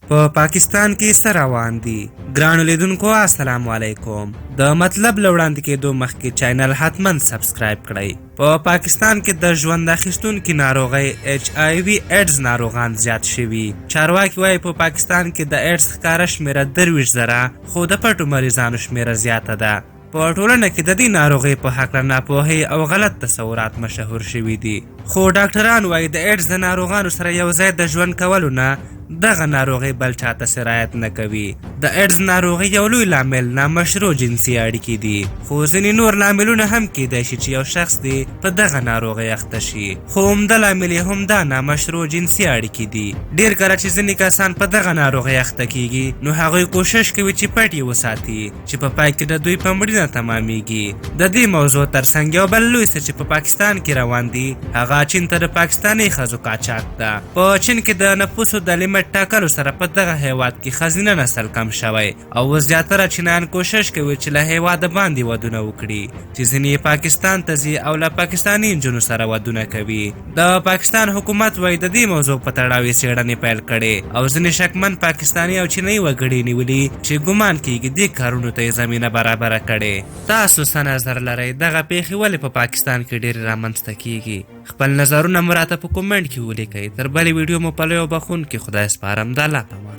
په پاکستان کې څه روان دي؟ ګرانو لیدونکو السلام علیکم. د مطلب له وړاندې کېدو مخکې چینل حتما سبسکرایب کړئ. په پاکستان کې د ژوند اخیستونکي ناروغۍ HIV ایډز ناروغان زیات شوي. چارواکي وایي په پاکستان کې د ایډز ښکاره شمېره 23,000 خو د پټو مریضانو شمېره زیاته ده. په ټولنه کې د دې ناروغۍ په هکله ناپوهۍ او غلط تصورات مشهور شوي دي. خو ډاکټران وایي د ایډز د ناروغانو سره یو ځای د ژوند کولو نه دغه ناروغۍ بل چاته سرایت نه کوي. د ایډز ناروغۍ یو لوی لامل نامشروع جنسي اړیکې دي، خو ځینې نور لاملونه هم کیدای شي چې یو شخص دی په دغه ناروغۍ اخته شي. خو عمده لامل یې هم دا نامشروع جنسي اړیکې دي. ډېر کله چې ځینې کسان په دغه ناروغۍ اخته کیږي نو هغوی کوشش کوي چې پټ یې وساتي، چې په پای کې د دوی په مړینه تمامیږي. د دې موضوع ترڅنګ یو بل لوی څه چې په پاکستان کې روان دي هغه چین ته د پاکستاني ښځو قاچاق ده. په چین کې د نفوسو د لیمټ ټاکلو سره په دغه هیواد کې ښځینه نسل کم شوی او زیاتره چینایان کوشش کوي چې له هیواده باندې ودونه وکړي، چې ځینې پاکستان ته ځي او له پاکستاني نجونو سره ودونه کوي. د پاکستان حکومت وایي د دې موضوع په تړاو یې څېړنې پیل کړې او ځینې شکمن پاکستاني او چینایي وګړي نیولي چې ګمان کیږي دې کارونو ته یې زمینه برابره کړې. تاسو څه نظر لرئ؟ دغه پیښې ولې په پاکستان کې ډېرې رامنځته کیږي؟ خپل نظرونه مو راته په کومنټ کې ولیکئ. تر بلې ویډیو مو په لوی او بخښونکي خدای سپارم. د الله په امان.